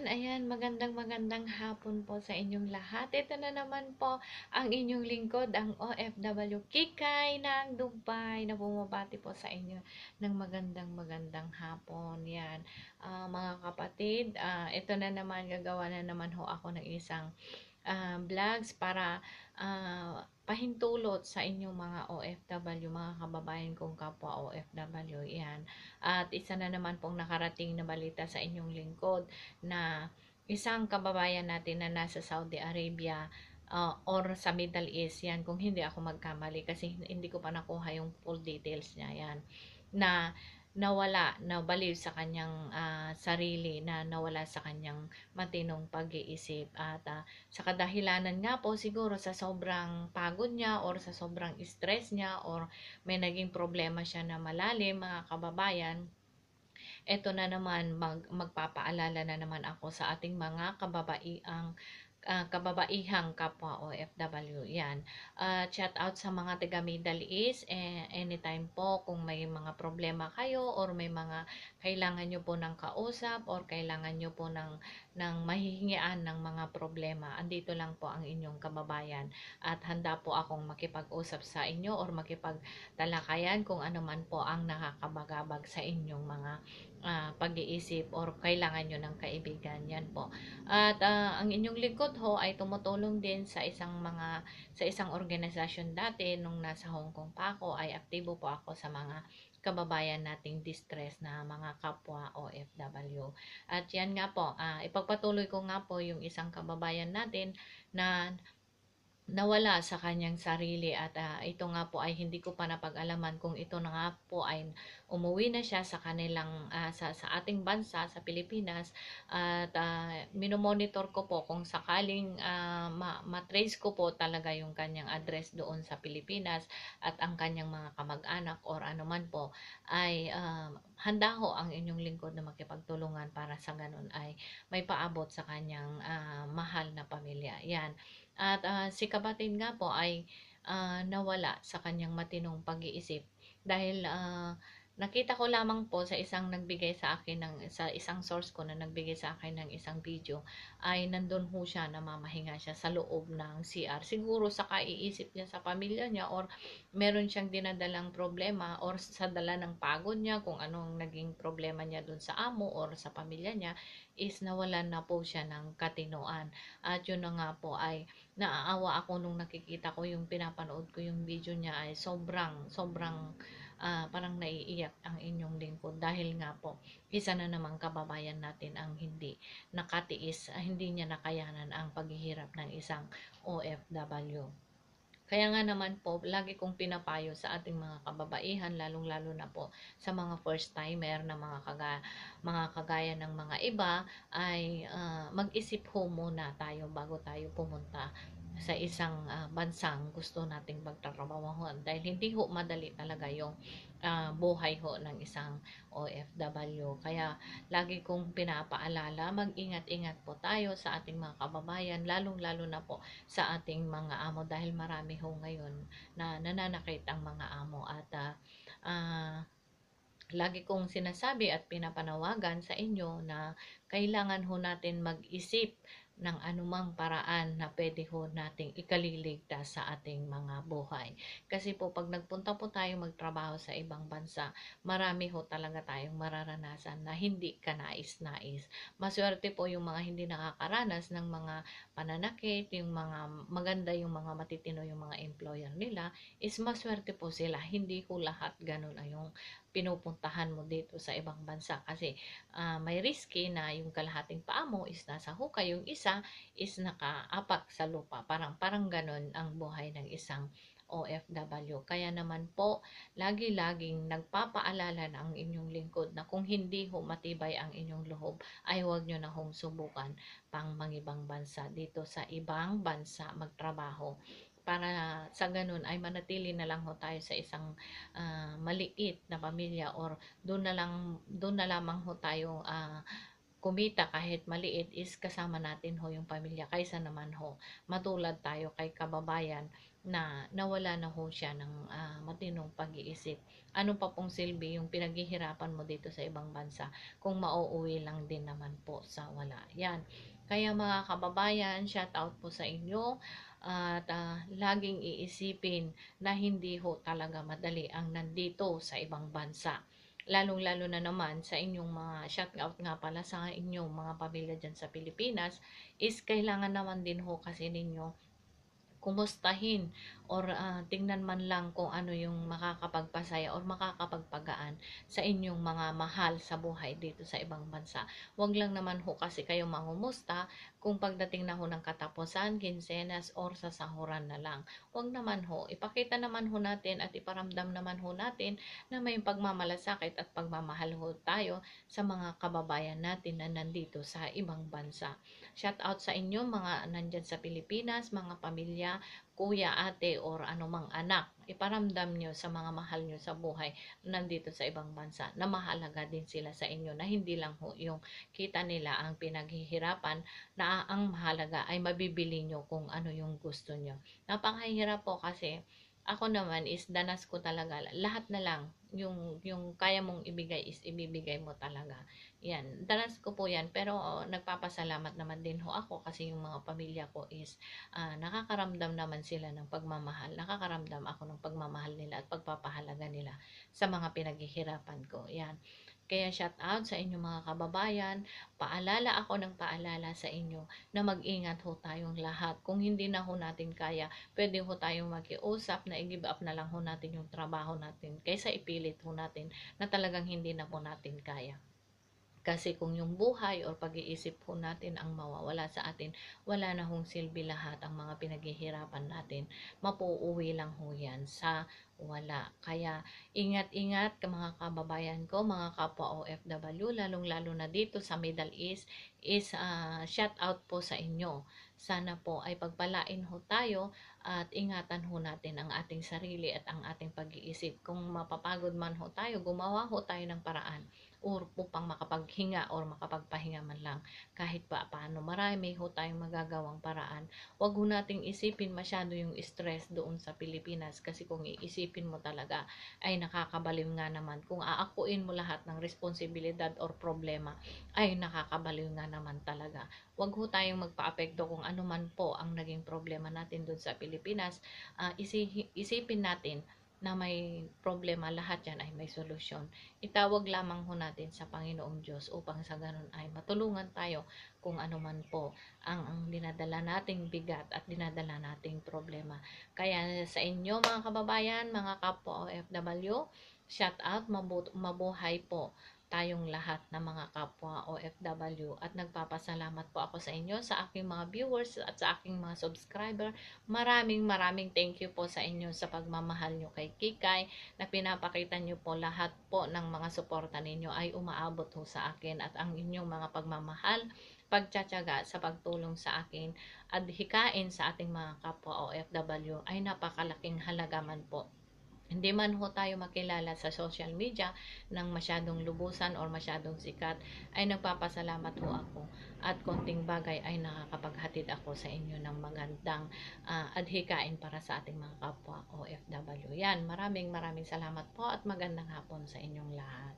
Ayan, magandang hapon po sa inyong lahat. Ito na naman po ang inyong lingkod, ang OFW Kikay ng Dubai na bumabati po sa inyo ng magandang hapon. Yan, mga kapatid, ito na naman, gagawa na naman ho ako ng isang vlogs para pahintulot sa inyong mga OFW, mga kababayan kong kapwa OFW. Yan. At isa na naman pong nakarating na balita sa inyong lingkod na isang kababayan natin na nasa Saudi Arabia or sa Middle East, yan, kung hindi ako magkamali kasi hindi ko pa nakuha yung full details niya, yan, na nawala, nabaliw sa kanyang sarili, na nawala sa kanyang matinong pag-iisip at sa kadahilanan nga po siguro sa sobrang pagod niya or sa sobrang stress niya or may naging problema siya na malalim, mga kababayan. Eto na naman, magpapaalala na naman ako sa ating mga kababaihang kapwa OFW. Yan. Shout out sa mga taga Middle East. Anytime po kung may mga problema kayo or may mga kailangan nyo po ng kausap or kailangan nyo po ng mahihingian ng mga problema, andito lang po ang inyong kababayan. At handa po akong makipag-usap sa inyo or makipagtalakayan kung ano man po ang nakakabagabag sa inyong mga pag-iisip or kailangan nyo ng kaibigan. Yan po. At ang inyong lingkod ho ay tumutulong din sa isang organisasyon dati nung nasa Hong Kong pa ako, ay aktibo po ako sa mga kababayan nating distress na mga kapwa OFW. At yan nga po, ipagpatuloy ko nga po yung isang kababayan natin na nawala sa kanyang sarili at ito nga po ay hindi ko pa napag-alaman kung ito na nga po ay umuwi na siya sa kanilang sa ating bansa sa Pilipinas at minomonitor ko po kung sakaling matrace ko po talaga yung kanyang address doon sa Pilipinas at ang kanyang mga kamag-anak or anuman po ay handa ho ang inyong lingkod na makipagtulungan para sa ganun ay may paabot sa kanyang mahal na pamilya. Yan. At si kapatid nga po ay nawala sa kanyang matinong pag-iisip dahil nakita ko lamang po sa isang nagbigay sa akin sa isang source ko na nagbigay sa akin ng isang video ay nandun ho siya, namamahinga siya sa loob ng CR. Siguro sa kaiisip niya sa pamilya niya or meron siyang dinadalang problema or sa dala ng pagod niya kung anong naging problema niya dun sa amo or sa pamilya niya is nawalan na po siya ng katinoan. At yun na nga po ay naaawa ako nung nakikita ko yung pinapanood ko yung video niya ay sobrang parang naiiyak ang inyong lingkod dahil nga po isa na namang kababayan natin ang hindi nakatiis, hindi niya nakayanan ang paghihirap ng isang OFW. Kaya nga naman po, lagi kong pinapayo sa ating mga kababaihan, lalong-lalo na po sa mga first timer na mga kagaya ng mga iba, ay mag-isip ho muna tayo bago tayo pumunta sa isang bansang gusto nating magtatrabahoan dahil hindi ho madali talaga yung buhay ho ng isang OFW. Kaya lagi kong pinapaalala, mag-ingat-ingat po tayo sa ating mga kababayan, lalong-lalo na po sa ating mga amo dahil marami ho ngayon na nananakit ang mga amo at lagi kong sinasabi at pinapanawagan sa inyo na kailangan ho natin mag-isip ng anumang paraan na pwede ho nating ikaliligtas sa ating mga buhay. Kasi po pag nagpunta po tayo magtrabaho sa ibang bansa, marami ho talaga tayong mararanasan na hindi kanais-nais. Maswerte po yung mga hindi nakakaranas ng mga pananakit, yung mga maganda, yung mga matitino, yung mga employer nila, is maswerte po sila. Hindi ho lahat ganun ay yung pinupuntahan mo dito sa ibang bansa kasi may risky na yung kalahating paa mo is nasa hukay, yung isa is nakaapak sa lupa. Parang ganun ang buhay ng isang OFW. Kaya naman po, lagi-laging nagpapaalala na ang inyong lingkod na kung hindi ho matibay ang inyong loob, ay huwag nyo na hong subukan pang mangibang bansa dito sa ibang bansa magtrabaho para sa ganun ay manatili na lang ho tayo sa isang maliit na pamilya or doon na lamang ho tayo kumita kahit maliit is kasama natin ho yung pamilya kaysa naman ho matulad tayo kay kababayan na nawala na ho siya ng matinong pag-iisip. Ano pa pong silbi yung pinaghihirapan mo dito sa ibang bansa kung mauuwi lang din naman po sa wala. Yan. Kaya mga kababayan, shout out po sa inyo at laging iisipin na hindi ho talaga madali ang nandito sa ibang bansa. Lalong-lalo na naman sa inyong mga shout out nga pala sa inyong mga pamilya dyan sa Pilipinas is kailangan naman din ho kasi ninyo kumustahin or tingnan man lang kung ano yung makakapagpasaya or makakapagpagaan sa inyong mga mahal sa buhay dito sa ibang bansa. Huwag lang naman ho kasi kayo mangumusta kung pagdating na ho ng katapusan, kinsenas, or sa sahuran na lang. Huwag naman ho. Ipakita naman ho natin at iparamdam naman ho natin na may pagmamalasakit at pagmamahal ho tayo sa mga kababayan natin na nandito sa ibang bansa. Shout out sa inyo mga nandyan sa Pilipinas, mga pamilya, kuya, ate, or anumang anak. Iparamdam nyo sa mga mahal nyo sa buhay nandito sa ibang bansa na mahalaga din sila sa inyo na hindi lang ho yung kita nila ang pinaghihirapan na ang mahalaga ay mabibili nyo kung ano yung gusto nyo. Napakahirap po kasi ako naman is danas ko talaga lahat na lang yung kaya mong ibigay is ibibigay mo talaga. Yan, danas ko po yan pero nagpapasalamat naman din ho ako kasi yung mga pamilya ko is nakakaramdam naman sila ng pagmamahal. Nakakaramdam ako ng pagmamahal nila at pagpapahalaga nila sa mga pinaghihirapan ko. Yan. Kaya shout out sa inyo mga kababayan. Paalala ako ng paalala sa inyo na mag-ingat ho tayong lahat. Kung hindi na ho natin kaya, pwede ho tayong mag-iusap na i-give up na lang ho natin yung trabaho natin kaysa ipilit ho natin na talagang hindi na po natin kaya. Kasi kung yung buhay or pag-iisip po natin ang mawawala sa atin, wala na hong silbi lahat ang mga pinaghihirapan natin. Mapuuwi lang ho yan sa wala. Kaya ingat-ingat mga kababayan ko, mga kapwa OFW, lalong-lalo na dito sa Middle East, is shout out po sa inyo. Sana po ay pagpalain ho tayo at ingatan ho natin ang ating sarili at ang ating pag-iisip. Kung mapapagod man ho tayo, gumawa ho tayo ng paraan or upang makapaghinga or makapagpahinga man lang kahit pa paano. Marami ho tayong magagawang paraan. Huwag ho nating isipin masyado yung stress doon sa Pilipinas kasi kung iisipin mo talaga ay nakakabaliw nga naman. Kung aakuin mo lahat ng responsibilidad or problema ay nakakabaliw nga naman talaga. Huwag ho tayong magpa-apekto kung ano man po ang naging problema natin doon sa Pilipinas. Isipin natin na may problema, lahat yan ay may solusyon. Itawag lamang ho natin sa Panginoong Diyos upang sa ganun ay matulungan tayo kung ano man po ang dinadala nating bigat at dinadala nating problema. Kaya sa inyo mga kababayan, mga kapwa OFW, shout out, mabuhay po tayong lahat ng mga kapwa OFW at nagpapasalamat po ako sa inyo, sa aking mga viewers at sa aking mga subscriber. Maraming thank you po sa inyo sa pagmamahal nyo kay Kikay na pinapakita nyo po lahat po ng mga suporta ninyo ay umaabot ho sa akin at ang inyong mga pagmamahal, pagtsatsaga sa pagtulong sa akin at hikain sa ating mga kapwa OFW ay napakalaking halaga man po. Hindi man ho tayo makilala sa social media ng masyadong lubusan or masyadong sikat, ay nagpapasalamat ho ako at konting bagay ay nakakapaghatid ako sa inyo ng magandang adhikain para sa ating mga kapwa OFW. Yan, maraming salamat po at magandang hapon sa inyong lahat.